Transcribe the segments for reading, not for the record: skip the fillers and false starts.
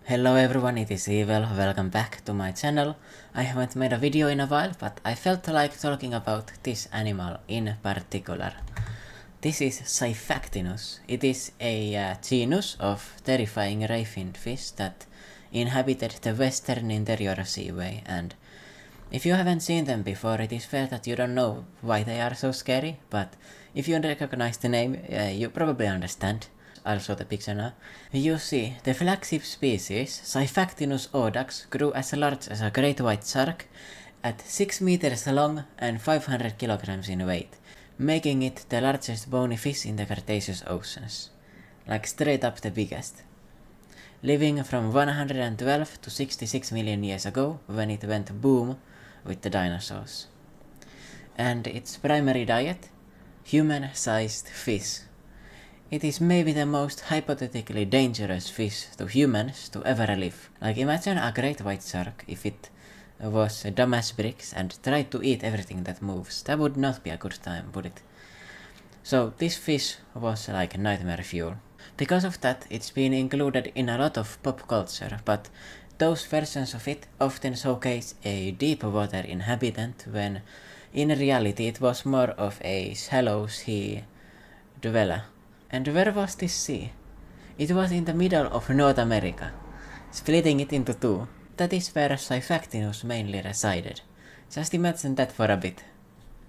Hello everyone, it is eVill, welcome back to my channel. I haven't made a video in a while, but I felt like talking about this animal in particular. This is Xiphactinus. It is a genus of terrifying ray-finned fish that inhabited the Western Interior Seaway, and if you haven't seen them before, it is fair that you don't know why they are so scary, but if you recognize the name, you probably understand. I'll show the picture now. You see, the flagship species, Xiphactinus audax, grew as large as a great white shark at 6 meters long and 500 kilograms in weight, making it the largest bony fish in the Cretaceous oceans. Like straight up the biggest. Living from 112 to 66 million years ago, when it went boom with the dinosaurs. And its primary diet? Human-sized fish. It is maybe the most hypothetically dangerous fish to humans to ever live. Like imagine a great white shark if it was dumb as bricks and tried to eat everything that moves. That would not be a good time, would it? So this fish was like nightmare fuel. Because of that, it's been included in a lot of pop culture, but those versions of it often showcase a deep water inhabitant when in reality it was more of a shallow sea dweller. And where was this sea? It was in the middle of North America, splitting it into two. That is where Xiphactinus mainly resided. Just imagine that for a bit.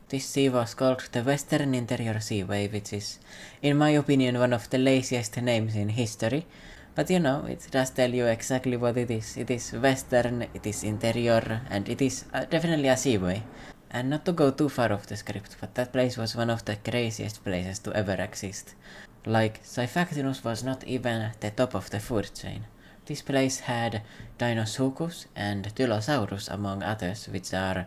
This sea was called the Western Interior Seaway, which is, in my opinion, one of the laziest names in history. But you know, it does tell you exactly what it is. It is western, it is interior, and it is definitely a seaway. And not to go too far off the script, but that place was one of the craziest places to ever exist. Like, Xiphactinus was not even the top of the food chain. This place had Dinosuchus and Tylosaurus among others, which are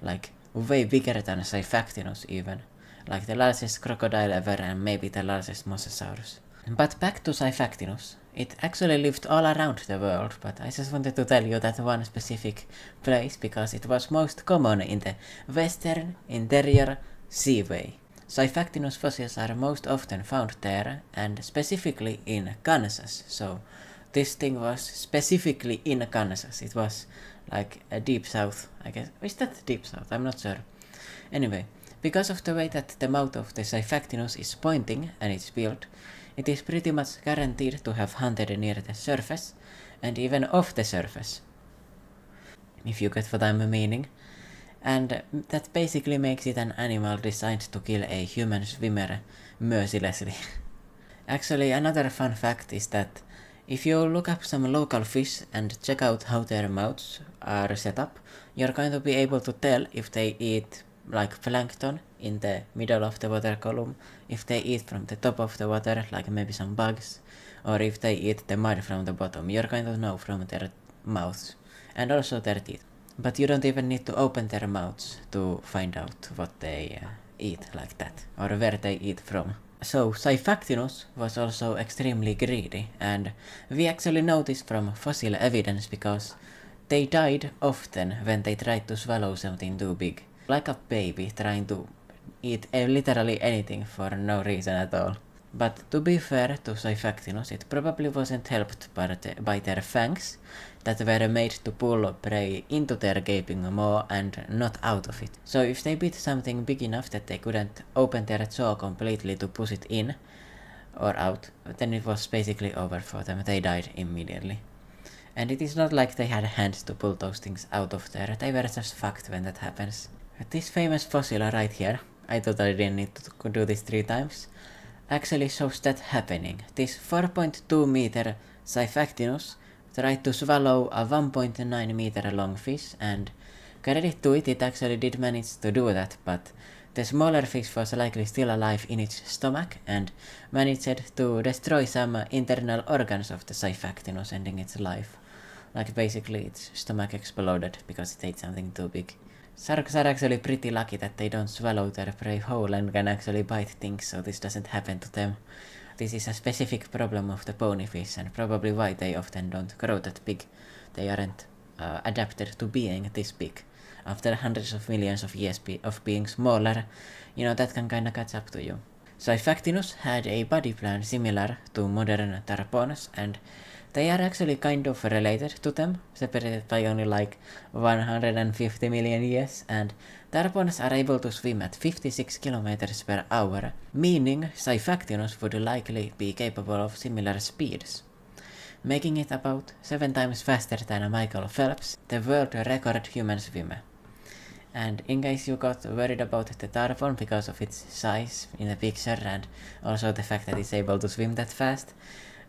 like way bigger than Xiphactinus even. Like the largest crocodile ever and maybe the largest mosasaurus. But back to Xiphactinus. It actually lived all around the world, but I just wanted to tell you that one specific place because it was most common in the Western Interior Seaway. Xiphactinus fossils are most often found there, and specifically in Kansas. So this thing was specifically in Kansas. It was like a deep south, I guess. Is that deep south? I'm not sure. Anyway, because of the way that the mouth of the Xiphactinus is pointing and it's built, it is pretty much guaranteed to have hunted near the surface, and even off the surface. If you get what I'm meaning. And that basically makes it an animal designed to kill a human swimmer mercilessly. Actually, another fun fact is that if you look up some local fish and check out how their mouths are set up, you're going to be able to tell if they eat like plankton in the middle of the water column, if they eat from the top of the water, like maybe some bugs, or if they eat the mud from the bottom. You're going to know from their mouths, and also their teeth. But you don't even need to open their mouths to find out what they eat like that, or where they eat from. So Xiphactinus was also extremely greedy, and we actually know this from fossil evidence because they died often when they tried to swallow something too big. Like a baby trying to eat literally anything for no reason at all. But to be fair to Xiphactinus, it probably wasn't helped by their fangs that were made to pull prey into their gaping maw and not out of it. So if they bit something big enough that they couldn't open their jaw completely to push it in or out, then it was basically over for them. They died immediately. And it is not like they had hands to pull those things out of there. They were just fucked when that happens. This famous fossil right here, I totally didn't need to do this 3 times, actually shows that happening. This 4.2 meter Xiphactinus tried to swallow a 1.9 meter long fish, and credit to it, it actually did manage to do that, but the smaller fish was likely still alive in its stomach and managed to destroy some internal organs of the Xiphactinus, ending its life. Like basically its stomach exploded because it ate something too big. Sharks are actually pretty lucky that they don't swallow their prey whole and can actually bite things, so this doesn't happen to them. This is a specific problem of the bony fish and probably why they often don't grow that big. They aren't adapted to being this big. After hundreds of millions of years of being smaller, you know, that can kinda catch up to you. Xiphactinus had a body plan similar to modern tarpons, and They are actually kind of related to them, separated by only like 150 million years, and tarpons are able to swim at 56 kilometers per hour, meaning Xiphactinus would likely be capable of similar speeds, making it about 7 times faster than Michael Phelps, the world record human swimmer. And in case you got worried about the tarpon because of its size in the picture and also the fact that it's able to swim that fast,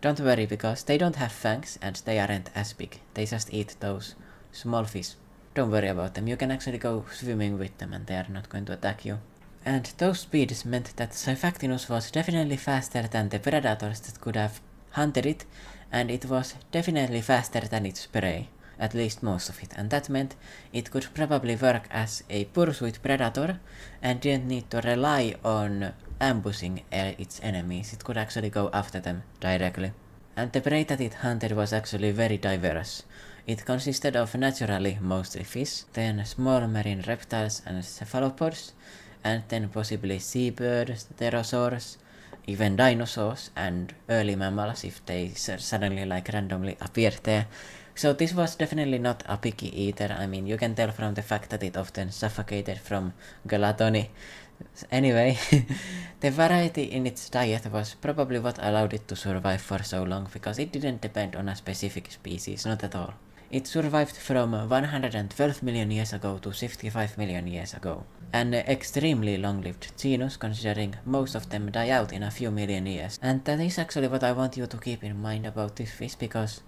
don't worry because they don't have fangs and they aren't as big. They just eat those small fish. Don't worry about them, you can actually go swimming with them and they are not going to attack you. And those speeds meant that Xiphactinus was definitely faster than the predators that could have hunted it, and it was definitely faster than its prey. At least most of it, and that meant it could probably work as a pursuit predator and didn't need to rely on ambushing its enemies. It could actually go after them directly. And the prey that it hunted was actually very diverse. It consisted of naturally mostly fish, then small marine reptiles and cephalopods, and then possibly seabirds, pterosaurs, even dinosaurs and early mammals if they suddenly like randomly appeared there. So this was definitely not a picky eater. I mean, you can tell from the fact that it often suffocated from gluttony. Anyway, the variety in its diet was probably what allowed it to survive for so long, because it didn't depend on a specific species, not at all. It survived from 112 million years ago to 65 million years ago. An extremely long-lived genus, considering most of them die out in a few million years. And that is actually what I want you to keep in mind about this fish, because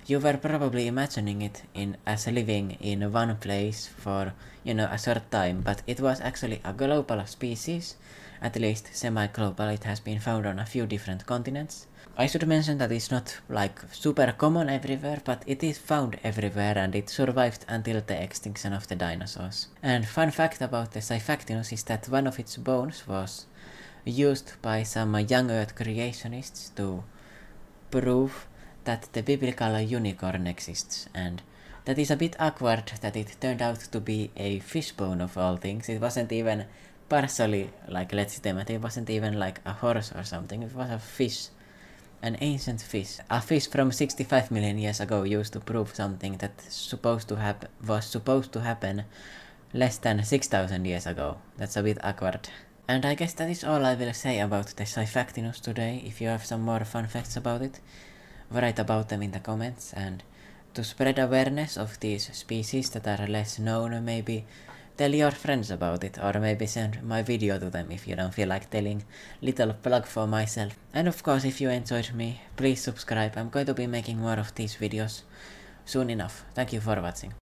you were probably imagining it as living in one place for, a short time, but it was actually a global species, at least semi-global. It has been found on a few different continents. I should mention that it's not like super common everywhere, but it is found everywhere and it survived until the extinction of the dinosaurs. And fun fact about the Xiphactinus is that one of its bones was used by some young Earth creationists to prove that the biblical unicorn exists, and that is a bit awkward that it turned out to be a fish bone of all things. It wasn't even partially like legitimate, it wasn't even like a horse or something, it was a fish. An ancient fish. A fish from 65 million years ago used to prove something that was supposed to happen less than 6,000 years ago. That's a bit awkward. And I guess that is all I will say about the Xiphactinus today. If you have some more fun facts about it, write about them in the comments, and to spread awareness of these species that are less known, maybe tell your friends about it, or maybe send my video to them if you don't feel like telling. Little plug for myself. And of course, if you enjoyed me, please subscribe. I'm going to be making more of these videos soon enough. Thank you for watching.